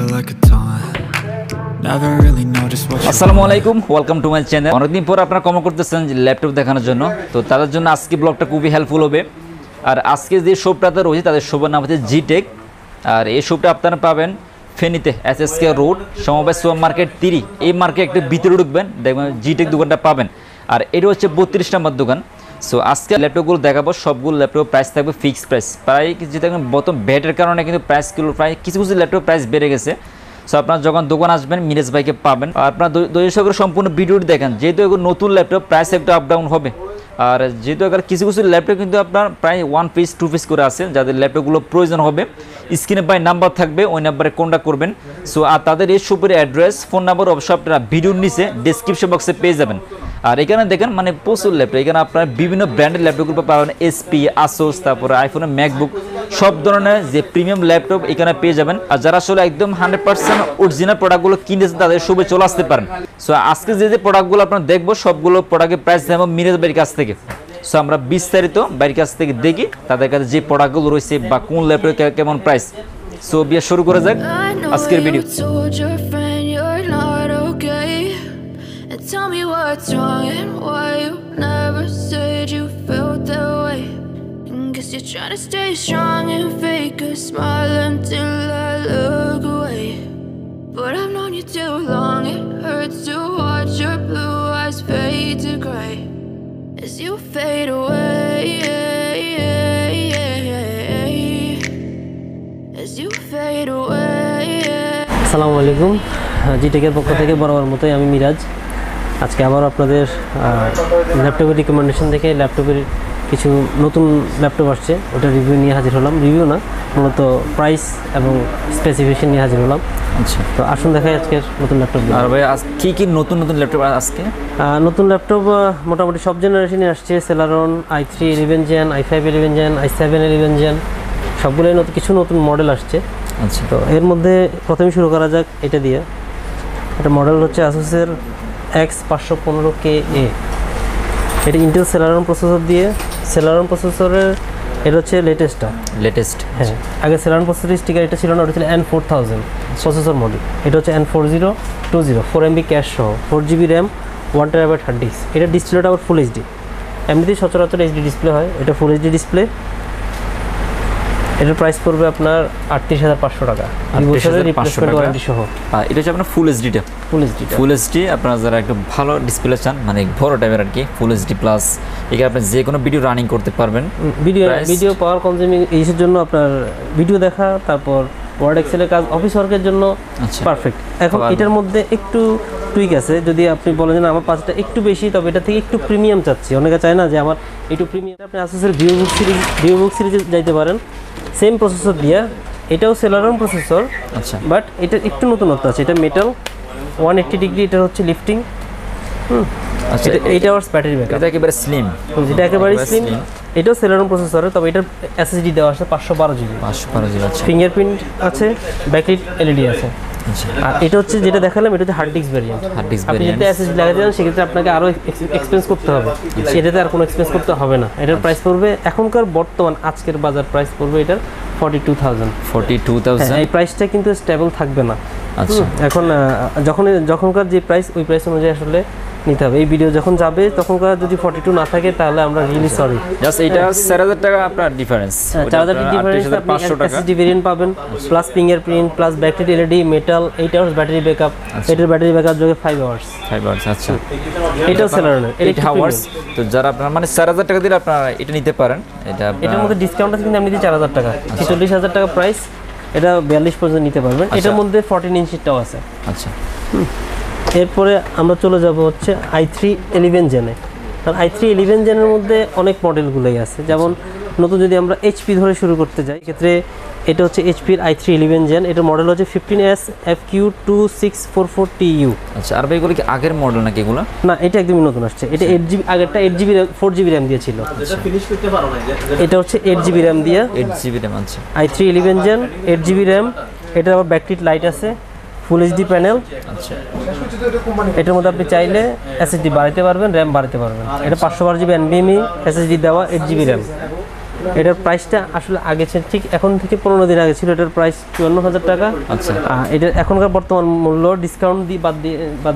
it like a taunt. Never really know just what you আসসালামু আলাইকুম, welcome to my channel. অনেকদিন পর আপনারা কমেন্ট করতেছেন যে ল্যাপটপ দেখানোর জন্য, তো তাদের জন্য আজকে ব্লগটা খুবই হেল্পফুল হবে। আর আজকে যে শপটাতে রয়েছে তাদের শপের নাম হচ্ছে জিটেক। আর এই শপটা আপনারা পাবেন ফেনীতে SSK রোড সমবায় সুপার মার্কেট 3। এই মার্কেট একটু ভিতরে ঢুকবেন, দেখবেন জিটেক দোকানটা পাবেন। আর এটা হচ্ছে 32 নম্বর দোকান। সো আজকে ল্যাপটপগুলো দেখাবো, সবগুলো ল্যাপটপ প্রাইস থাকবে ফিক্সড প্রাইস। প্রায় যেটা বর্তমান ব্যাটের কারণে কিন্তু প্রাইসগুলো প্রায় কিছু কিছু ল্যাপটপ প্রাইস বেড়ে গেছে। সো আপনারা যখন দোকান আসবেন মিরাজ ভাইকে পাবেন। আর আপনারা দর্শক সম্পূর্ণ ভিডিওটি দেখেন, যেহেতু এগুলো নতুন ল্যাপটপ প্রাইস একটু আপ ডাউন হবে। আর যেহেতু এখানে কিছু কিছু ল্যাপটপ কিন্তু আপনার প্রায় 1 পিস 2 পিস করে আছে, যাদের ল্যাপটপগুলো প্রয়োজন হবে স্ক্রিনে বাই নাম্বার থাকবে, ওই নাম্বারে কন্ট্যাক্ট করবেন। সো আর তাদের এই শপের অ্যাড্রেস ফোন নাম্বার অবশ্যই আপনারা ভিডিওর নিচে ডেসক্রিপশন বক্সে পেয়ে যাবেন। আর এখানে দেখেন মানে প্রচুর ল্যাপটপ, এখানে আপনারা বিভিন্ন ব্র্যান্ডের ল্যাপটপগুলো পাবেন, এসপি, আসোস, তারপরে আইফোনের ম্যাকবুক, সব ধরনের যে প্রিমিয়াম ল্যাপটপ এখানে পেয়ে যাবেন। আর যারা আসলে একদম 100% অরিজিনাল প্রোডাক্টগুলো কিনেছেন তাদের শপে চলে আসতে পারেন। সো আজকে যে প্রোডাক্টগুলো আপনারা দেখবো সবগুলো প্রোডাক্টের প্রাইস দেবো মিরাজ ভাইয়ের কাছ থেকে। সো আমরা বিস্তারিত বাইরের কাছ থেকে দেখি তাদের কাছে যে প্রোডাক্টগুলো রয়েছে বা কোন ল্যাপটপ কেমন প্রাইস। সো বিয়ে শুরু করা যাক আজকের video. Tell me what's wrong and why you never said you felt that way. Guess you're trying to stay strong and fake a smile until I look away. But I've known you too long, it hurts to watch your blue eyes fade to gray as you fade away, as you fade away. আসসালামু আলাইকুম, জিটেকের পক্ষ থেকে বরাবর মতোই আমি মিরাজ। আজকে আবার আপনাদের ল্যাপটপের রিকমেন্ডেশন দেখে ল্যাপটপের কিছু নতুন ল্যাপটপ আসছে, ওটা রিভিউ নিয়ে হাজির হলাম। রিভিউ না, মূলত প্রাইস এবং স্পেসিফিকেশন নিয়ে হাজির হলাম। আচ্ছা, তো আসুন দেখাই আজকের নতুন ল্যাপটপ। আর ভাই কী কী নতুন নতুন ল্যাপটপ আজকে? নতুন ল্যাপটপ মোটামুটি সব জেনারেশনে আসছে। Celeron, i3 11 gen, i5 11 gen, i7 11 gen, সবগুলোই নতুন কিছু নতুন মডেল আসছে। আচ্ছা, তো এর মধ্যে প্রথমে শুরু করা যাক এটা দিয়ে। এটা মডেল হচ্ছে আসুসের X515KA। এটা ইন্টেল সেলারন প্রসেসর দিয়ে, সেলারন প্রসেসরের এটা হচ্ছে লেটেস্ট। হ্যাঁ, আগে সেলারন প্রসেসরের স্টিকার এটা ছিল না, ওটা ছিল N4000 প্রসেসর মডেল। এটা হচ্ছে N4020, 4MB ক্যাশ সহ, 4GB RAM, 1TB hard disk. এটা ডিসপ্লেটা আবার ফুল এইচডি, এমনিতেই সচরাচর এইচডি ডিসপ্লে হয়, এটা ফুল এইচডি ডিসপ্লে। এটার প্রাইস পড়বে আপনার 38,500 টাকা, 2 বছরের রিপ্লেসমেন্ট ওয়ারেন্টি সহ। এটা হচ্ছে আপনার ফুল এইচডি। আপনারা যারা একটু ভালো ডিসপ্লে চান, মানে বড় টাইপের আর কি, ফুল এইচডি প্লাস, এখানে আপনি যে কোনো ভিডিও রানিং করতে পারবেন। ভিডিও পাওয়ার কনজিউমিং এইসের জন্য আপনার ভিডিও দেখা, তারপর ওয়ার্ড এক্সেলের কাজ, অফিস ওয়ার্কের জন্য পারফেক্ট। এখন এটার মধ্যে একটু টুইক আছে, যদি আপনি বলেন যে আমার পাঁচটা একটু বেশি, তবে এটা থেকে একটু প্রিমিয়াম চাচ্ছি। অনেকে চায় না যে আমার একটু প্রিমিয়াম। আপনি আসুসের ভিভোবুক সিরিজে যাইতে পারেন, সেম প্রসেসর দিয়ে। এটাও সেলারন প্রসেসর। আচ্ছা, বাট এটা একটু নতুনত্ব আছে। এটা মেটাল, 180 ডিগ্রি, এটা হচ্ছে লিফটিং। আচ্ছা, 8 আওয়ার্স ব্যাটারি ব্যাকআপ। এটা একেবারে স্লিম, এটা একেবারে স্লিম। এটাও সেলারন প্রসেসরে, তবে এটার এসএসডি দেওয়া আছে 512GB। আচ্ছা, ফিঙ্গারপ্রিন্ট আছে, ব্যাকলাইট এলইডি আছে। আর এটা হচ্ছে যেটা দেখালাম, এটা হচ্ছে হার্ড ডিস্ক ভ্যারিয়েন্ট। আপনি যদি এসএসডি লাগাতে চান সেক্ষেত্রে আপনাকে আরও এক্সপেন্স করতে হবে, এটাতে আর কোনো এক্সপেন্স করতে হবে না। এটার প্রাইস পড়বে এখনকার বর্তমান আজকের বাজার প্রাইস পড়বে এটার 42,000। এই প্রাইসটা কিন্তু স্টেবল থাকবে না। আচ্ছা, এখন যখনকার যে প্রাইস, ওই প্রাইস অনুযায়ী আসলে নিতে হবে। এই ভিডিও যখন যাবে তখনকার যদি 42 না থাকে তাহলে আমরা রিয়েলি সরি। জাস্ট এটা 4000 টাকা আপনার ডিফারেন্স, 4000 টাকা ডিফারেন্স। আপনি এসএসডি ভেরিয়েন্ট পাবেন, plus fingerprint, plus backlight LED, metal, 8 hours battery backup. এটার ব্যাটারি ব্যাকআপ যোগে 5 আওয়ার্স। আচ্ছা, এটাও সেলারনের 8 আওয়ার্স। তো যারা আপনারা মানে 4000 টাকা দিলে আপনারা এটা নিতে পারেন। এটার মধ্যে ডিসকাউন্ট আছে কিন্তু এমনিতে 4000 টাকা, 46,000 টাকা প্রাইস। এটা 42 পর্যন্ত নিতে পারবেন। এটার মধ্যে 14 ইঞ্চিটাও আছে। আচ্ছা, এরপরে আমরা চলে যাব হচ্ছে i3 11 জেনে। কারণ i3 11 জেনের মধ্যে অনেক মডেলগুলোই আছে। যেমন নতুন যদি আমরা এইচপি ধরে শুরু করতে যাই, ক্ষেত্রে এটা হচ্ছে এইচপির i3 11 জেন। এটার মডেল হচ্ছে 15S FQ2644TU। আচ্ছা, আর এগুলো কি আগের মডেল নাকি এগুলো? না, এটা একদমই নতুন আসছে। এটা 8GB, আগেরটা 8GB 4GB র্যাম দিয়ে ছিল। এটা হচ্ছে 8GB র্যাম দিয়ে, 8GB র্যাম আছে। i3 11 gen, 8GB RAM. এটা আবার ব্যাকলাইট লাইট আছে, ফুল এইচডি প্যানেল। আচ্ছা, এটার মধ্যে আপনি চাইলে এসএসডি বাড়াতে পারবেন, র্যাম বাড়াতে পারবেন। এটা 512GB NVMe এসএসডি দেওয়া, 8GB র্যাম। এটার প্রাইসটা আসলে আগে ঠিক এখন থেকে 15 দিন আগে ছিল এটার প্রাইস 54,000 টাকা। আচ্ছা, এটা এখনকার বর্তমান মূল্য ডিসকাউন্ট দিয়ে বাদ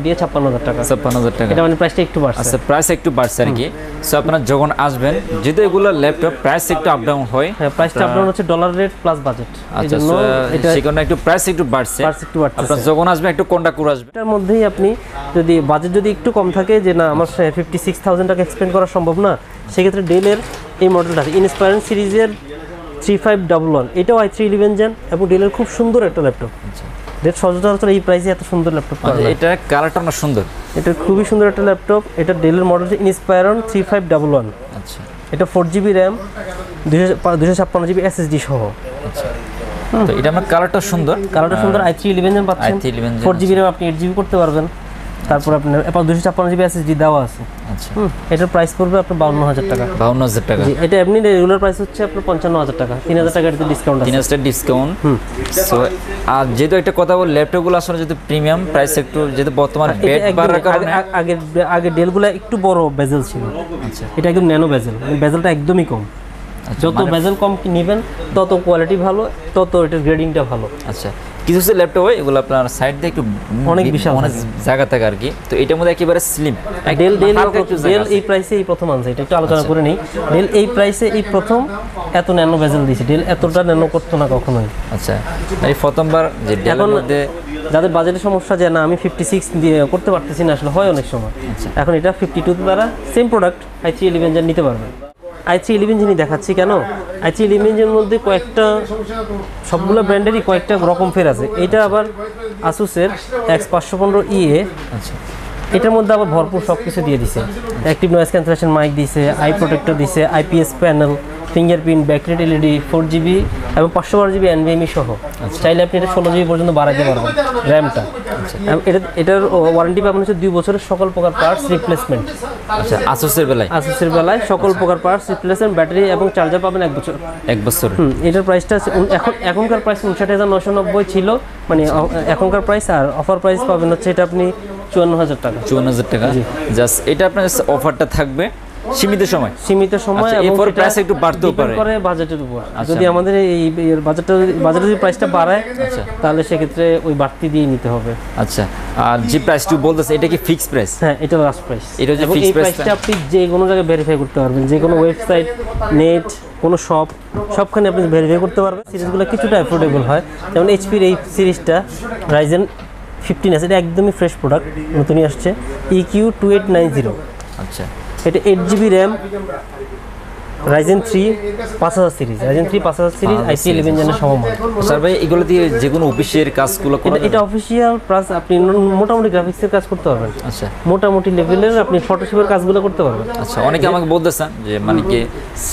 দিয়ে 56,000 টাকা। 56,000 টাকা, এটা মানে প্রাইসটা একটু বাড়ছে। আচ্ছা, প্রাইস একটু বাড়ছে আর কি। সো আপনারা যখন আসবেন, যেহেতু এগুলো ল্যাপটপ প্রাইস একটু আপ ডাউন হয়, হ্যাঁ প্রাইসটা আপ ডাউন হচ্ছে ডলার রেট প্লাস বাজেট, আচ্ছা, সেখানে একটু প্রাইস একটু বাড়ছে। আপনারা যখন আসবেন একটু কন্টাক্ট করে আসবেন। এটার মধ্যেই আপনি যদি বাজেট যদি একটু কম থাকে, যে না আমার 56,000 টাকা এক্সপেন্ড করা সম্ভব না, সেক্ষেত্রে ডেলের এই মডেলটা আছে ইন্সপায়ার সিরিজের 3511, এটাও i3 জেন এবং ডেলের খুব সুন্দর একটা ল্যাপটপ। ডেল সচরাচর এই প্রাইসে এত সুন্দর ল্যাপটপ পাওয়া যায়। এটা কালারটা অনেক সুন্দর, এটা খুবই সুন্দর একটা ল্যাপটপ। এটা ডেলের মডেল ইন্সপায়ার 3511। আচ্ছা, এটা 4GB র্যাম 256GB SSD সহ। আচ্ছা, তো এটা আমার কালারটা সুন্দর, i3 জেন পাচ্ছেন। 4GB র্যাম আপনি 8GB করতে পারবেন। তারপর আপনার 256GB SSD দেওয়া আছে। আচ্ছা, এটার প্রাইস পড়বে আপনার 52,000 টাকা। 52,000 টাকা। এটা এমনি রেগুলার প্রাইস হচ্ছে আপনার 55,000 টাকা। 3,000 টাকা এটাতে ডিসকাউন্ট আছে। 3,000 ডিসকাউন্ট। সো আর যেহেতু একটা কথা বল, ল্যাপটপগুলো আসলে যেহেতু প্রিমিয়াম প্রাইস, একটু যেহেতু বর্তমান বেড বাড়ার কারণে আগে ডেলগুলো একটু বড় বেজেল ছিল। আচ্ছা, এটা একদম ন্যানো বেজেল, বেজেলটা একদমই কম। যত বেজেল কম নেবেন তত কোয়ালিটি ভালো, তত এটার গ্রেডিংটা ভালো। আচ্ছা, কিছু কিছু ল্যাপটপ হয় এগুলো আপনার সাইড দিয়ে একটু অনেক বিশাল অনেক জায়গা থাকে আর কি। তো এটার মধ্যে একেবারে স্লিম। ডেল এই প্রাইসে এই প্রথম আনছে, এটা একটু আলোচনা করে নেই। ডেল এই প্রাইসে এই প্রথম এত ন্যানো বেজেল দিয়েছে। ডেল এতটা ন্যানো করতো না কখনোই। আচ্ছা, এই প্রথমবার যে ডেলের মধ্যে যাদের বাজেটের সমস্যা, যে না আমি 56 দিয়ে করতে পারতেছি না, আসলে হয় অনেক সময়। এখন এটা 52 দ্বারা সেম প্রোডাক্ট i3 জেন নিতে পারবেন। i3 জেনই দেখাচ্ছি কেন, i3 জেনের মধ্যে কয়েকটা, সবগুলো ব্র্যান্ডেরই কয়েকটা রকম ফের আছে। এটা আবার আসুসের X515EA। আচ্ছা, এটার মধ্যে আবার ভরপুর সব কিছু দিয়ে দিছে। অ্যাক্টিভ নয়েজ ক্যান্সেলেশন মাইক দিছে, আই প্রোটেক্টর দিছে, IPS panel, fingerprint, backlight LED, 4GB এবং 512GB NVMe সহ। চাইলে আপনি এটা 16GB পর্যন্ত বাড়াইতে পারবেন র্যামটা। এটার ওয়ারেন্টি পাবেন হচ্ছে 2 বছরের সকল প্রকার পার্টস রিপ্লেসমেন্ট। আচ্ছা, আসুসের বেলায় সকল প্রকার পার্টস রিপ্লেসমেন্ট, ব্যাটারি এবং চার্জার পাবেন 1 বছর। 1 বছর। এটার প্রাইসটা এখনকার প্রাইস 59,990 ছিল, মানে এখনকার প্রাইস। আর অফার প্রাইস পাবেন হচ্ছে এটা আপনি 54,000 টাকা। 54,000 টাকা জাস্ট। এটা আপনার অফারটা থাকবে সীমিত সময় এবং এরপর প্রাইস একটু বাড়তেও পারে বাজেটের উপর। যদি আমাদের এই বাজেটের যদি প্রাইসটা বাড়ায়, তাহলে সেক্ষেত্রে ওই বাড়তি দিয়ে নিতে হবে। আচ্ছা, আর যে প্রাইসটি বলতেছে এটা কি ফিক্সড প্রাইস? হ্যাঁ, এটা লাস্ট প্রাইস। এটা যে ফিক্সড প্রাইসটা আপনি যে কোনো জায়গায় ভেরিফাই করতে পারবেন, যে কোনো ওয়েবসাইট, নেট, কোনো সবখানে আপনি ভেরিফাই করতে পারবেন। সিরিজগুলো কিছুটা অ্যাফোর্ডেবল হয়। যেমন এইচপির এই সিরিজটা Ryzen 15 আছে, এটা একদমই ফ্রেশ প্রোডাক্ট, নতুনই আসছে, EQ2890। আচ্ছা, এটা 8GB RAM, Ryzen 3 5000 series, i3 জেনের সমমান। স্যার ভাই, এগুলো দিয়ে যে কোনো অফিসিয়াল কাজগুলো করা যায়? এটা অফিসিয়াল প্লাস আপনি মোটামুটি গ্রাফিক্সের কাজ করতে পারবেন। আচ্ছা, মোটামুটি লেভেলের আপনি ফটোশপের কাজগুলো করতে পারবেন। আচ্ছা, অনেকে আমাকে বলতেছেন যে মানে কি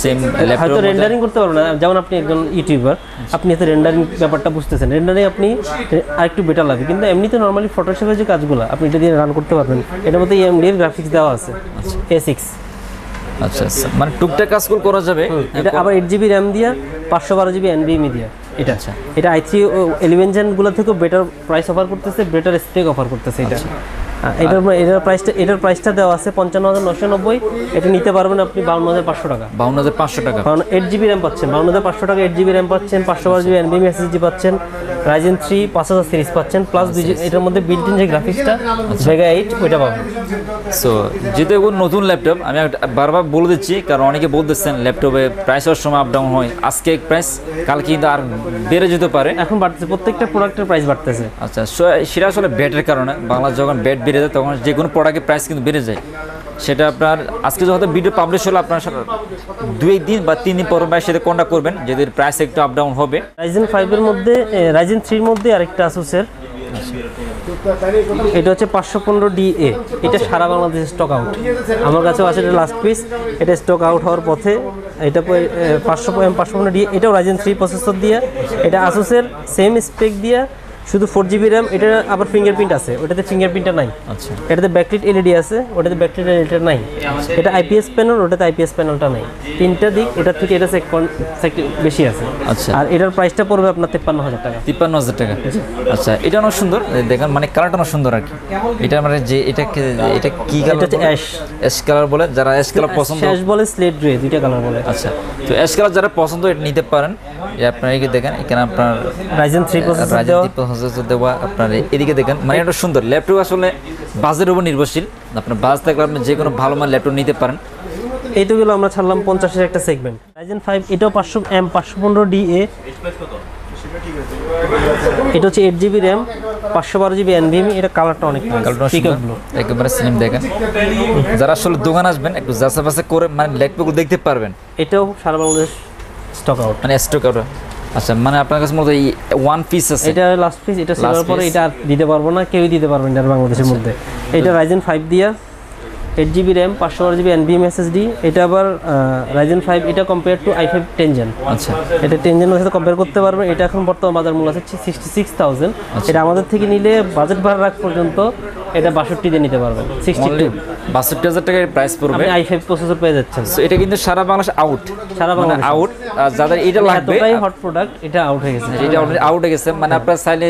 সেম ল্যাপটপ হয়তো রেন্ডারিং করতে পারবেন না। যেমন আপনি একজন ইউটিউবার, আপনি এত রেন্ডারিং ব্যাপারটা বুঝতেছেন, রেন্ডারিং আপনি আরেকটু বেটার লাগে, কিন্তু এমনিতে নর্মালি ফটোশপের যে কাজগুলো আপনি এটা দিয়ে রান করতে পারবেন। এটার মধ্যে AMD এর গ্রাফিক্স দেওয়া আছে, A6। আচ্ছা, মানে টুকটাক কাজগুলো করা যাবে। এটা আবার 8GB র্যাম দিয়া, 512GB NVMe দিয়া। এটা i3 জেন গুলো থেকেও বেটার প্রাইস অফার করতেছে, বেটার স্পেক অফার করতেছে। এটার প্রাইসটা দেওয়া আছে 55,990। এটা নিতে পারবেন আপনি 52,500 টাকা। 52,500 টাকা। 8GB র্যাম পাচ্ছেন 52,500 টাকা। 8GB র্যাম পাচ্ছেন, 512GB NVMe SSD পাচ্ছেন, Ryzen 3 5000 সিরিজ পাচ্ছেন, প্লাস এটার মধ্যে বিল্ট ইন যে গ্রাফিক্সটা Vega 8 ওইটা পাবেন। সো যেহেতু এগুলো নতুন ল্যাপটপ, আমি বারবার বলে দিচ্ছি, কারণ অনেকে বলতেছেন ল্যাপটপে প্রাইসের সময় আপ ডাউন হয়, আজকে প্রাইস কালকে কিন্তু আর বেড়ে যেতে পারে। এখন বাড়তেছে, প্রত্যেকটা প্রোডাক্টের প্রাইস বাড়তেছে। আচ্ছা, সেটা আসলে ব্যাটের কারণে। বাংলা যখন ব্যাট বেড়ে যায় তখন যে কোনো প্রোডাক্টের প্রাইস কিন্তু বেড়ে যায়। সেটা আপনার আজকে যখন ভিডিও পাবলিশ হলো, আপনার 2 দিন বা 3 দিন পর সেটা কন্ট্যাক্ট করবেন, যদি প্রাইস একটু আপ ডাউন হবে। Ryzen 5 এর মধ্যে, Ryzen 3 এর মধ্যে আরেকটা আসুসের, এটা হচ্ছে 515DA। এটা সারা বাংলাদেশে স্টক আউট, আমার কাছেও আছে, এটা লাস্ট পিস। এটা স্টক আউট হওয়ার পথে। এটা 515DA, এটাও Ryzen 3 প্রসেসর দিয়ে। এটা আসুসের সেম স্পেক দিয়ে, শুধু 4GB RAM, এটা আবার ফিঙ্গারপ্রিন্ট আছে, ওটাতে ফিঙ্গারপ্রিন্টটা নাই। আচ্ছা, এটাতে ব্যাকলাইট এলইডি আছে, ওটাতে ব্যাকলাইট এলইডিটা নাই। এটা আইপিএস প্যানেল, ওটাতে আইপিএস প্যানেলটা নাই। তিনটা দিক এটা থেকে এটা বেশি আছে। আচ্ছা, আর এটার প্রাইসটা পড়বে আপনার 53,000 টাকা। 53,000 টাকা। আচ্ছা, এটা অনেক সুন্দর দেখেন, মানে কালারটা অনেক সুন্দর আর কি। এটা মানে যে এটা কি কালার? এটা অ্যাশ কালার বলে, যারা অ্যাশ কালার পছন্দ, অ্যাশ বলে, স্লেট গ্রে, দুইটা কালার বলে। আচ্ছা, তো অ্যাশ কালার যারা পছন্দ এটা নিতে পারেন। আপনার এদিকে দেখেন, এখানে আপনার Ryzen 3 প্রসেসর দেওয়া। আপনার এদিকে দেখেন, মানে এটা সুন্দর ল্যাপটপ, আসলে বাজেটের উপর নির্ভরশীল। আপনার বাজ থাকলে আপনি যে কোনো ভালো মান ল্যাপটপ নিতে পারেন। এইটাগুলো আমরা ছাড়লাম 50-এর একটা সেগমেন্ট। Ryzen 5 এটাও 500M 515DA, এটা হচ্ছে 8GB RAM 512GB NVMe। এটা কালারটা অনেক একেবারে স্লিম দেখেন। যারা আসলে দোকান আসবেন একটু যাচাই বাছাই করে মানে ল্যাপটপগুলো দেখতে পারবেন। এটাও সারা বাংলাদেশ স্টক আউট, মানে স্টক আউট। আচ্ছা, মানে আপনার কাছে মতো এই ওয়ান পিস আছে? এটা লাস্ট পিস, এটা সেলার পরে এটা আর দিতে পারবো না, কেউই দিতে পারবেন না বাংলাদেশের মধ্যে। এটা Ryzen 5 দিয়া 8GB RAM 512GB NVMe SSD। এটা আবার Ryzen 5, এটা কম্পেয়ার টু i5 10 Gen। আচ্ছা, এটা 10 Gen এর সাথে কম্পেয়ার করতে পারবেন। এটা এখন বর্তমান বাজার মূল্য আছে 66,000। এটা আমাদের থেকে নিলে বাজেট ভাড়া রাখ পর্যন্ত এটা 62 দিয়ে নিতে পারবেন। 62,000 টাকার প্রাইস পড়বে। আপনি i5 প্রসেসর পেয়ে যাচ্ছেন। সো এটা কিন্তু সারা বাংলাদেশ আউট, সারা বাংলাদেশ আউট। যাদের এটা লাগবে, এতটাই হট প্রোডাক্ট, এটা আউট হয়ে গেছে, এটা অলরেডি আউট হয়ে গেছে। মানে আপনার চাইলে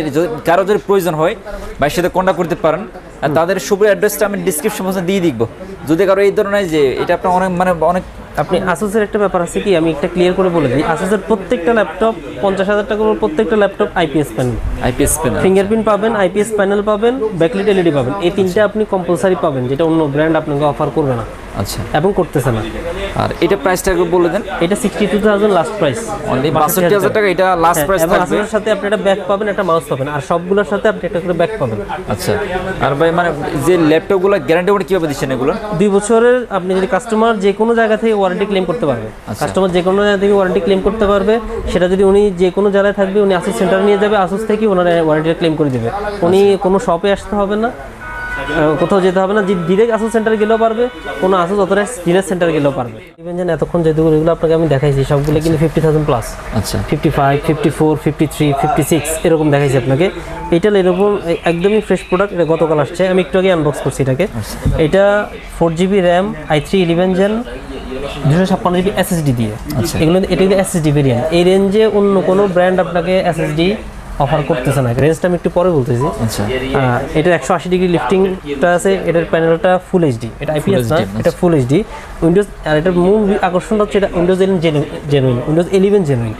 কারো যদি প্রয়োজন হয় ভাইয়ের সাথে কন্ট্যাক্ট করতে পারেন। আর তাদের শুভ অ্যাড্রেসটা আমি ডিসক্রিপশন বক্সে দিয়ে দিব। যদি কারো এই ধরনের যে এটা আপনার অনেক মানে অনেক, আপনি আসুসের একটা ব্যাপার আছে কি, আমি একটা ক্লিয়ার করে বলে দিই। আসুসের প্রত্যেকটা ল্যাপটপ 50,000 টাকার প্রত্যেকটা ল্যাপটপ আইপিএস প্যানেল, ফিঙ্গারপ্রিন্ট পাবেন, আইপিএস প্যানেল পাবেন, ব্যাকলাইট এলইডি পাবেন। এই তিনটা আপনি কম্পালসারি পাবেন, যেটা অন্য ব্র্যান্ড আপনাকে অফার করবে না। আচ্ছা, এবং করতেছে না। আর এটা প্রাইসটা একটু বলে দেন। এটা 62,000 লাস্ট প্রাইস, অনলি 62,000 টাকা এটা লাস্ট প্রাইস থাকবে। আসুসের সাথে আপনি একটা ব্যাক পাবেন, একটা মাউস পাবেন, আর সবগুলোর সাথে আপনি একটা করে ব্যাক পাবেন। আচ্ছা, আর ভাই মানে যে ল্যাপটপগুলো গ্যারান্টি ওয়ারেন্টি কিভাবে দিচ্ছেন এগুলো? 2 বছরের। আপনি যদি কাস্টমার যে কোনো জায়গা থেকে ওয়ারেন্টি ক্লেম করতে পারবে, কাস্টমার যে কোনো জায়গা থেকে ওয়ারেন্টি ক্লেম করতে পারবে। সেটা যদি উনি যে কোনো জায়গায় থাকবে, উনি আসুস সেন্টারে নিয়ে যাবে, আসুস থেকে ওনার ওয়ারেন্টিটা ক্লেম করে দেবে। উনি কোনো শপে আসতে হবে না, কোথাও যেতে হবে না, ডিরেক্ট আসুস সেন্টারে গেলেও পারবে, কোনো আসুস অথরাইজড ডিলার সেন্টারে গেলেও পারবে। ইভেন যেন এতক্ষণ যেগুলো এগুলো আপনাকে আমি দেখাইছি সবগুলো কিন্তু 50,000 প্লাস। আচ্ছা, 55, 54, 53, 56 এরকম দেখাইছি আপনাকে। এটা এরকম একদমই ফ্রেশ প্রোডাক্ট। এটা গতকাল আসছে, আমি একটু আগে আনবক্স করছি এটাকে। এটা 4GB RAM i3 11 Gen 256GB SSD দিয়ে। এগুলো এটা কিন্তু SSD ভেরিয়েন্ট। এই রেঞ্জে অন্য কোনো ব্র্যান্ড আপনাকে SSD অফার করতেছে না। রেঞ্জটা আমি একটু পরে বলতেছি। এটা 180 ডিগ্রি লিফটিংটা আছে। এটার প্যানেলটা ফুল এইচডি, এটা আইপিএস না, এটা ফুল এইচডি। উইন্ডোজ, আর এটার মূল আকর্ষণটা হচ্ছে এটা উইন্ডোজ 11 জেনুইন, উইন্ডোজ 11 জেনুইন।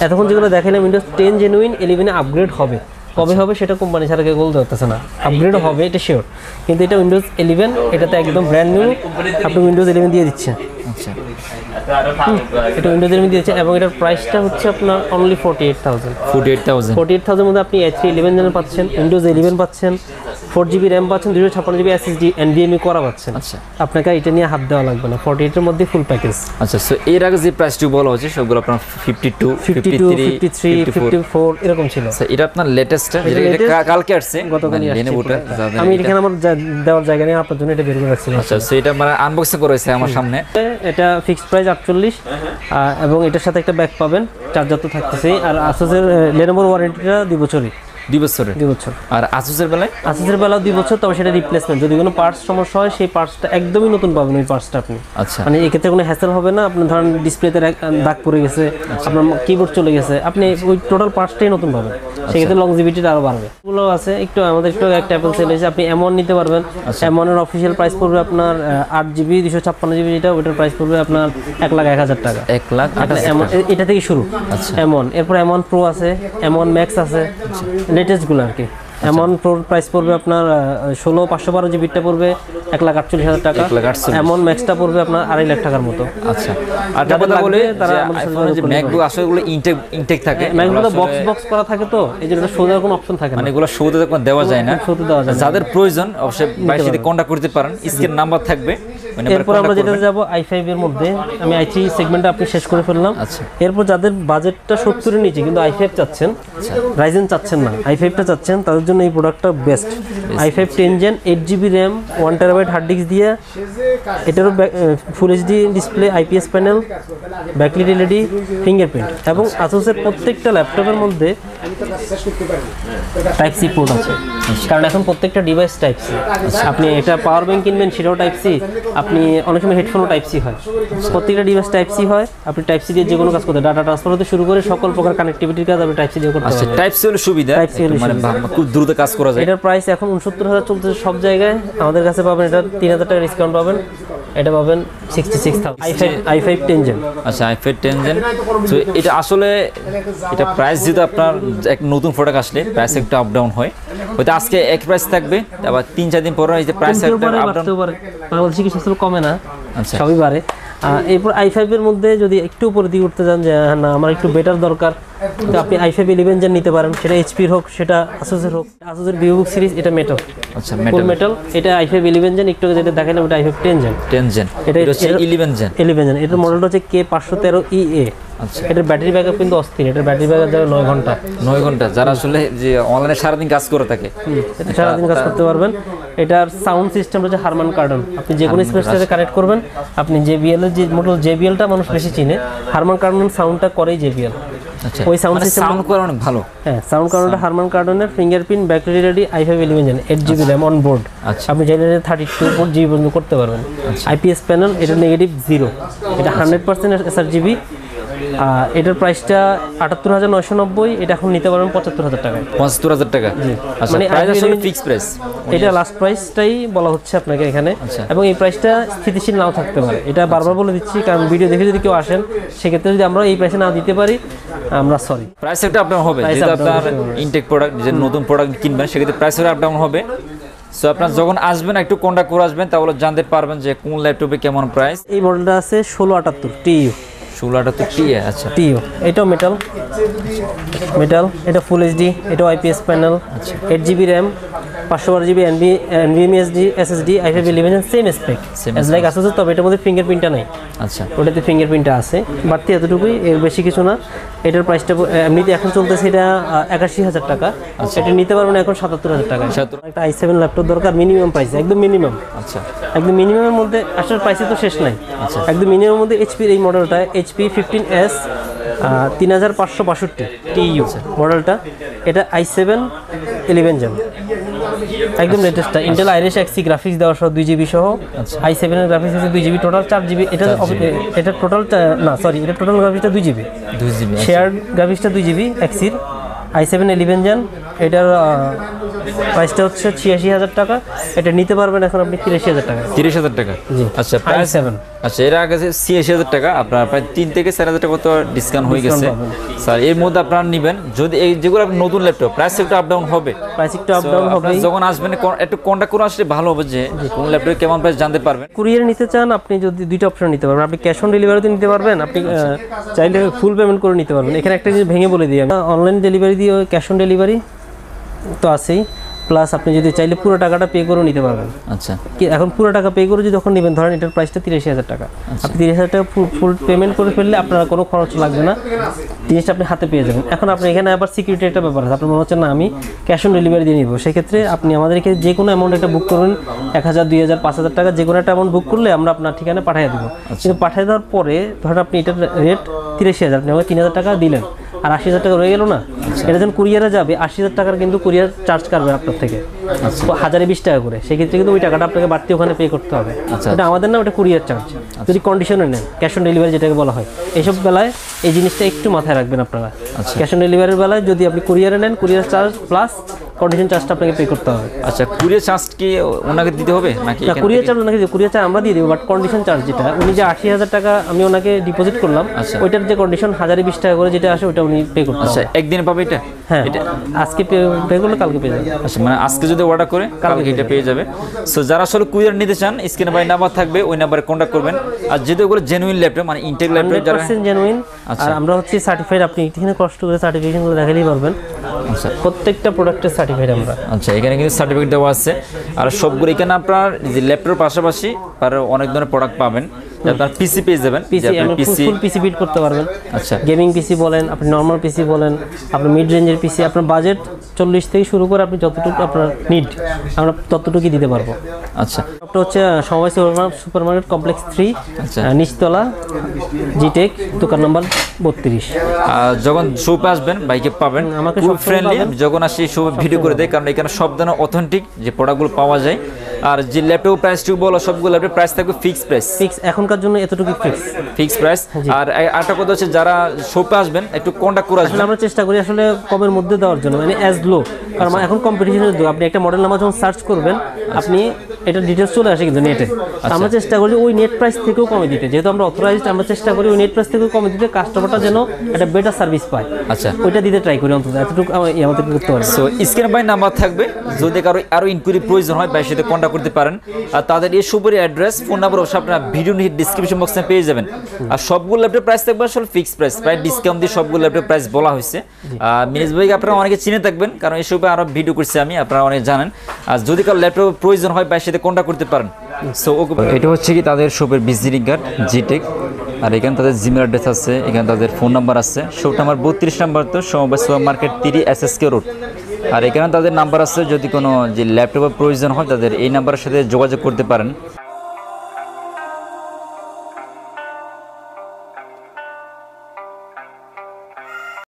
এতক্ষণ যেগুলো দেখালাম উইন্ডোজ 10 জেনুইন, 11 আপগ্রেড হবে। কবে হবে সেটা কোম্পানি ছাড়া কেউ বলতে পারতেছে না। আপগ্রেড হবে এটা শিওর, কিন্তু এটা উইন্ডোজ 11, এটাতে একদম ব্র্যান্ড নিউ। আপনি উইন্ডোজ 11 দিয়ে দিচ্ছেন। আচ্ছা, এটা উইন্ডোজ 11 দিয়েছে এবং এটার প্রাইসটা হচ্ছে আপনার অনলি 48,000 মধ্যে আপনি i3 11 জেন পাচ্ছেন, উইন্ডোজ 11 পাচ্ছেন, 4GB RAM পাচ্ছেন, 256GB SSD NVMe করা পাচ্ছেন। আচ্ছা, আপনাকে এটা নিয়ে হাত দেওয়া লাগবে না। 48 এর মধ্যে ফুল প্যাকেজ। আচ্ছা, সো এর আগে যে প্রাইসটি বলা হচ্ছে সবগুলো আপনার 52, 53, 54 এরকম ছিল। আচ্ছা, এটা আপনার লেটেস্ট, এটা কালকে আসছে, গতকালই আসছে। লেনোভোটা। আমি এখানে আমার দেওয়ার জায়গা নেই, আপনার জন্য এটা বের করে রাখছিলাম। আচ্ছা, সো এটা মানে আনবক্সিং করেছে আমার সামনে। এটা ফিক্সড প্রাইস 48, এবং এটার সাথে একটা ব্যাগ পাবেন, চার্জার তো থাকতেছেই। আর আসুসের লেনোভোর ওয়ারেন্টিটা 2 বছরই। 2 বছরের? 2 বছর। আর আসুসের বেলায়? আসুসের বেলাও 2 বছর, তবে সেটা রিপ্লেসমেন্ট। যদি কোনো পার্টস সমস্যা হয় সেই পার্টসটা একদমই নতুন পাবেন ওই পার্টসটা আপনি। আচ্ছা, মানে এক্ষেত্রে কোনো হ্যাসেল হবে না। আপনি ধরেন ডিসপ্লেতে দাগ পড়ে গেছে, আপনার কিবোর্ড চলে গেছে, আপনি ওই টোটাল পার্টসটাই নতুন পাবেন। সেক্ষেত্রে লংজিভিটিটা আরও বাড়বে। এগুলো আছে একটু আমাদের একটু একটা অ্যাপেল সেল হয়েছে, আপনি M1 নিতে পারবেন। M1 এর অফিসিয়াল প্রাইস পড়বে আপনার 8GB 256GB, যেটা ওটার প্রাইস পড়বে আপনার 1,01,000 টাকা। 1,08,000 এটা থেকে শুরু M1। এরপর M1 Pro আছে, M1 Max আছে, লেটেস্টগুলো আর কি। M1 Pro প্রাইস পড়বে আপনার 16 512GBটা পড়বে 1,48,000 টাকা। M1 Maxটা পড়বে আপনার 2.5 লাখ টাকার মতো। আচ্ছা, আর কথা বলে তারা আইফোনের যে ম্যাকবুক আসলে এগুলো ইনটেক থাকে, ম্যাকবুক বক্স করা থাকে, তো এই জন্য শোধার কোনো অপশন থাকে না, মানে এগুলো শোতে দেওয়া যায় না। শোতে দেওয়া যায় না। যাদের প্রয়োজন অবশ্যই বাইরে সাথে কন্টাক্ট করতে পারেন, স্ক্রিন নাম্বার থাকবে। এরপর আমরা যেটা যাব i5 এর মধ্যে, আমি i3 সেগমেন্টটা আপনি শেষ করে ফেললাম। এরপর যাদের বাজেটটা 70 এর নিচে কিন্তু i5 চাচ্ছেন, রাইজেন চাচ্ছেন না, i5টা চাচ্ছেন, তাদের জন্য এই প্রোডাক্টটা best. i5 10 gen 8GB RAM 1TB hard disk দিয়ে, এটারও full HD display, IPS panel, backlight LED, fingerprint, এবং আসুসের প্রত্যেকটা ল্যাপটপের মধ্যে টাইপ সি পোর্ট আছে, কারণ এখন প্রত্যেকটা ডিভাইস টাইপ সি। আপনি এটা পাওয়ার ব্যাংক কিনবেন সেটাও টাইপ সি, আপনি অনেক সময় হেডফোনও টাইপ সি হয়, প্রত্যেকটা ডিভাইস টাইপ সি হয়। আপনি টাইপ সি দিয়ে যে কোনো কাজ করতে, ডাটা ট্রান্সফার হতে শুরু করে সকল প্রকার কানেক্টিভিটির কাজ আপনি টাইপ সি দিয়ে করতে পারবেন। টাইপ সি হলে সুবিধা, মানে খুব দ্রুত কাজ করা যায়। এটার প্রাইস এখন 69,000 চলতেছে সব জায়গায়, আমাদের কাছে পাবেন এটা 3,000 টাকা ডিসকাউন্ট পাবেন, এটা পাবেন 66,000 i5 10 জেন। আচ্ছা, i5 10 জেন। সো এটা আসলে এটা প্রাইস যেটা আপনার এক নতুন প্রোডাক্ট আসলে প্রাইস একটু আপ ডাউন হয়, হয়তো আজকে এক প্রাইস থাকবে, আবার 3-4 দিন পরে এই যে প্রাইস একটা আপ ডাউন, বাংলাদেশে কিছু কমে না, সবই বাড়ে। এরপর i5 এর মধ্যে যদি একটু উপরে দিয়ে উঠতে যান যে না আমার একটু বেটার দরকার, তো আপনি i5 11 জেন নিতে পারেন, সেটা HP হোক সেটা Asus-এর হোক। Asus-এর VivoBook সিরিজ এটা মেটাল, আচ্ছা ফুল মেটাল, এটা i5 11 জেন, একটু যেটা দেখালাম এটা i5 10 জেন। এটা হচ্ছে 11 জেন। এটার মডেলটা হচ্ছে K513EA। আচ্ছা, এটার ব্যাটারি ব্যাকআপ কিন্তু অস্থির, এটার ব্যাটারি ব্যাকআপ যাবে 9 ঘন্টা। 9 ঘন্টা, যারা আসলে যে অনলাইনে সারাদিন কাজ করে থাকে এটা সারাদিন কাজ করতে পারবেন। এটার সাউন্ড সিস্টেম হচ্ছে হারমান কার্ডন, আপনি যে কোনো স্পেসের সাথে কানেক্ট করবেন। আপনি JBL এর যে মডেল, JBL-টা মানুষ বেশি চিনে, হারমান কার্ডন সাউন্ডটা করেই JBL। আচ্ছা, ওই সাউন্ড সিস্টেম সাউন্ড করে অনেক ভালো। হ্যাঁ, সাউন্ড কার্ডনটা হারমান কার্ডনের, fingerprint, backlight LED, i5 11 gen, 8GB RAM on board. আপনি চাইলে 32GB পর্যন্ত করতে পারবেন। IPS প্যানেল, এটা নেগেটিভ 0, এটা 100% sRGB। এটার প্রাইসটা 78,990, এটা এখন নিতে পারবেন 75,000 টাকায়। 75,000 টাকা, আচ্ছা, মানে প্রাইস আসলে ফিক্স প্রাইস, এটা লাস্ট প্রাইসটাই বলা হচ্ছে আপনাকে এখানে। এবং এই প্রাইসটা স্থিতিশীল নাও থাকতে পারে, এটা বারবার বলে দিচ্ছি, কারণ ভিডিও দেখে যদি কেউ আসেন সেক্ষেত্রে যদি আমরা এই প্রাইসে না দিতে পারি আমরা সরি। প্রাইস একটা আপ ডাউন হবে, যেহেতু আপনার ইনটেক প্রোডাক্ট, যে নতুন প্রোডাক্ট কিনবেন সেক্ষেত্রে প্রাইসের আপ ডাউন হবে। সো আপনার যখন আসবেন একটু কন্টাক্ট করে আসবেন, তাহলে জানতে পারবেন যে কোন ল্যাপটপে কেমন প্রাইস। এই মডেলটা আছে 1678 TU। 1678 TU, আচ্ছা TU, এটাও মেটাল, এটা ফুল এইচডি, এটাও IPS panel, 8GB RAM 512GB NVMe SSD, i5 11 same spec as like Asus, তবে এটার মধ্যে ফিঙ্গারপ্রিন্টটা নাই। আচ্ছা, ওটাতে ফিঙ্গারপ্রিন্টটা আছে, বাড়তি এতটুকুই, এর বেশি কিছু না। এটার প্রাইসটা এমনিতে এখন চলতেছে এটা 81,000 টাকা, এটা নিতে পারবেন এখন 77,000 টাকা। একটা i7 ল্যাপটপ দরকার মিনিমাম প্রাইস, একদম মিনিমাম। আচ্ছা, একদম মিনিমামের মধ্যে, আসলে প্রাইসে তো শেষ নাই। একদম মিনিমামের মধ্যে HP-র এই মডেলটা HP 15S 3562 TU মডেলটা, এটা i7 11 জেন, একদম লেটেস্টটা, ইন্টেল আইরিশ Xe গ্রাফিক্স দেওয়া সহ 2GB সহ। i7 এর গ্রাফিক্স আছে 2GB, টোটাল 4GB। এটা টোটাল না সরি, এটা টোটাল গ্রাফিক্সটা 2GB, শেয়ার্ড গ্রাফিক্সটা 2GB Xe-র i7 11 জেন। এটার প্রাইসটা হচ্ছে 86,000 টাকা, এটা নিতে পারবেন এখন আপনি 83,000 টাকা। 83,000 টাকা, আচ্ছা প্রাইস 7। আচ্ছা, এর আগে 86,000 টাকা, আপনার প্রায় 3 থেকে 4,000 টাকা তো ডিসকাউন্ট হয়ে গেছে স্যার। এর মধ্যে আপনারা নেবেন, যদি এই যেগুলো নতুন ল্যাপটপ, প্রাইস একটু আপ ডাউন হবে, যখন আসবেন একটু কন্টাক্ট করে আসলে ভালো হবে, যে কোন ল্যাপটপে কেমন প্রাইস জানতে পারবেন। কুরিয়ার নিতে চান আপনি, যদি দুইটা অপশন নিতে পারবেন, আপনি ক্যাশ অন ডেলিভারিতে নিতে পারবেন, আপনি চাইলে ফুল পেমেন্ট করে নিতে পারবেন। এখানে একটা জিনিস ভেঙে বলে দিই, আমি অনলাইন ডেলিভারি দিয়ে ক্যাশ অন ডেলিভারি তো আছেই, প্লাস আপনি যদি চাইলে পুরো টাকাটা পে করে নিতে পারবেন। আচ্ছা, এখন পুরো টাকা পে করে যদি যখন নেবেন, ধরেন এটার প্রাইসটা 83,000 টাকা, আপনি 83,000 টাকা ফুল পেমেন্ট করে ফেললে আপনার কোনো খরচ লাগবে না, জিনিসটা আপনি হাতে পেয়ে যাবেন। এখন আপনি এখানে আবার সিকিউরিটি একটা ব্যাপার আছে, আপনার মনে হচ্ছে না আমি ক্যাশ অন ডেলিভারি দিয়ে নিব, সেক্ষেত্রে আপনি আমাদেরকে যে কোনো অ্যামাউন্ট একটা বুক করবেন, 1,000 2,000 5,000 টাকা যে কোনো একটা অ্যামাউন্ট বুক করলে আমরা আপনার ঠিকানা পাঠিয়ে দেবো। কিন্তু পাঠিয়ে দেওয়ার পরে ধরেন আপনি এটার রেট 83,000, আপনি আমাকে 3,000 টাকা দিলেন, আর 80,000 টাকা রয়ে গেল না, এটা যখন কুরিয়ারে যাবে 80,000 টাকার কিন্তু কুরিয়ার চার্জ কাটবে আপনার থেকে 1,020 টাকা করে, সেক্ষেত্রে কিন্তু ওই টাকাটা আপনাকে বাড়তি ওখানে পে করতে হবে। এটা আমাদের না, ওটা কুরিয়ার চার্জ। যদি কন্ডিশনে নেন, ক্যাশ অন ডেলিভারি যেটাকে বলা হয়, এইসব বেলায় এই জিনিসটা একটু মাথায় রাখবেন আপনারা। ক্যাশ অন ডেলিভারির বেলায় যদি আপনি কুরিয়ারে নেন, কুরিয়ার চার্জ প্লাস কন্ডিশন চার্জটা আপনাকে পে করতে হবে। আচ্ছা, কুরিয়ার চার্জ কি ওনাকে দিতে হবে নাকি? না, কুরিয়ার চার্জ ওনাকে, কুরিয়ার চার্জ আমরা দিয়ে দেবো, বাট কন্ডিশন চার্জ যেটা, উনি যে 80,000 টাকা আমি ওনাকে ডিপোজিট করলাম, ওইটার যে কন্ডিশন 1,020 টাকা করে যেটা আসে ওটা উনি পে করতে হবে। আচ্ছা, একদিনে পাবে এটা? হ্যাঁ, আজকে পে করলে কালকে পেয়ে যাবে। আচ্ছা, মানে আজকে যদি অর্ডার করে কালকে এটা পেয়ে যাবে। সো যারা আসলে কুরিয়ার নিতে চান স্ক্রিনে বাই নাম্বার থাকবে, ওই নাম্বারে কন্ট্যাক্ট করবেন। আর যেহেতু ওগুলো জেনুইন ল্যাপটপ মানে ইনটেক ল্যাপটপ, যারা 100% জেনুইন। আর আমরা হচ্ছে সার্টিফাইড, আপনি এখানে কষ্ট করে সার্টিফিকেশন করে দেখালেই পারবেন। আচ্ছা, প্রত্যেকটা প্রোডাক্টের সার্টিফাইড আমরা। আচ্ছা, এখানে কিন্তু সার্টিফিকেট দেওয়া আছে। আর সবগুলো এখানে আপনার যে ল্যাপটপের পাশাপাশি আর অনেক ধরনের প্রোডাক্ট পাবেন। আপনার পিসি পেয়ে যাবেন, ফুল পিসি বিল্ড করতে পারবেন। আচ্ছা, গেমিং পিসি বলেন, আপনি নরমাল পিসি বলেন, আপনি মিড রেঞ্জের পিসি, আপনার বাজেট 40 থেকে শুরু করে আপনি যতটুকু আপনার নিড আমরা ততটুকুই দিতে পারবো। আচ্ছা, এটা হচ্ছে সমবায় সুপারমার্কেট কমপ্লেক্স 3, নিচতলা, জিটেক, দোকান নাম্বার 32। যখন শপে আসবেন বাইকে পাবেন আমাকে খুব ফ্রেন্ডলি, যখন আসি সব ভিডিও করে দেয়, কারণ এখানে সব ধরনের অথেন্টিক যে প্রোডাক্টগুলো পাওয়া যায়। আর যে ল্যাপটপ প্রাইসটুকু বলো সবগুলো ল্যাপটপ প্রাইস থাকবে ফিক্স প্রাইস, এখনকার জন্য এতটুকু ফিক্স প্রাইস। আর আরেকটা কথা হচ্ছে যারা শপে আসবেন একটু কন্টাক্ট করে আসবেন। আমরা চেষ্টা করি আসলে কমের মধ্যে দেওয়ার জন্য, মানে অ্যাজ লো, কারণ এখন কম্পিটিশনের যুগ। আপনি একটা মডেল নাম্বার যখন সার্চ করবেন আপনি এটা ডিটেলস চলে আসে কিন্তু নেটে। আমরা চেষ্টা করি ওই নেট প্রাইস থেকেও কমে দিতে, যেহেতু আমরা অথরাইজড, আমরা চেষ্টা করি ওই নেট প্রাইস থেকেও কমে দিতে, কাস্টমারটা যেন একটা বেটার সার্ভিস পায়। আচ্ছা, ওইটা দিতে ট্রাই করি, অন্তত এতটুকু আমাদের করতে পারি। সো স্ক্রিনে বাই নাম্বার থাকবে, যদি কারো আরো ইনকোয়ারি প্রয়োজন হয় ভাইয়ের সাথে কন্ট্যাক্ট করতে পারেন। আর তাদের এই সুপারি অ্যাড্রেস, ফোন নাম্বার অবশ্যই আপনারা ভিডিও ডিসক্রিপশন বক্সে পেয়ে যাবেন। আর সবগুলো ল্যাপটপ প্রাইস থাকবে আসলে ফিক্স প্রাইস, প্রায় ডিসকাউন্ট দিয়ে সবগুলো ল্যাপটপ প্রাইস বলা হয়েছে। মিনিজ ভাইকে আপনারা অনেকে চিনে থাকবেন, কারণ এই সবে আরো ভিডিও করছি আমি, আপনারা অনেক জানেন। আর যদি কারো ল্যাপটপ প্রয়োজন হয় ভাইয়ের সাথে কন্ট্যাক্ট করতে পারেন। সো এটা হচ্ছে কি তাদের শপের ভিজিটিং কার্ড জিটেক। আর এখানে তাদের জিমেল অ্যাড্রেস আছে, এখানে তাদের ফোন নাম্বার আছে। শপ নাম্বার 32 নাম্বার, তো সমবায় সুপার মার্কেট 3 SSK রোড। আর এখানে তাদের নাম্বার আছে, যদি কোনো যে ল্যাপটপের প্রয়োজন হয় তাদের এই নাম্বারের সাথে যোগাযোগ করতে পারেন।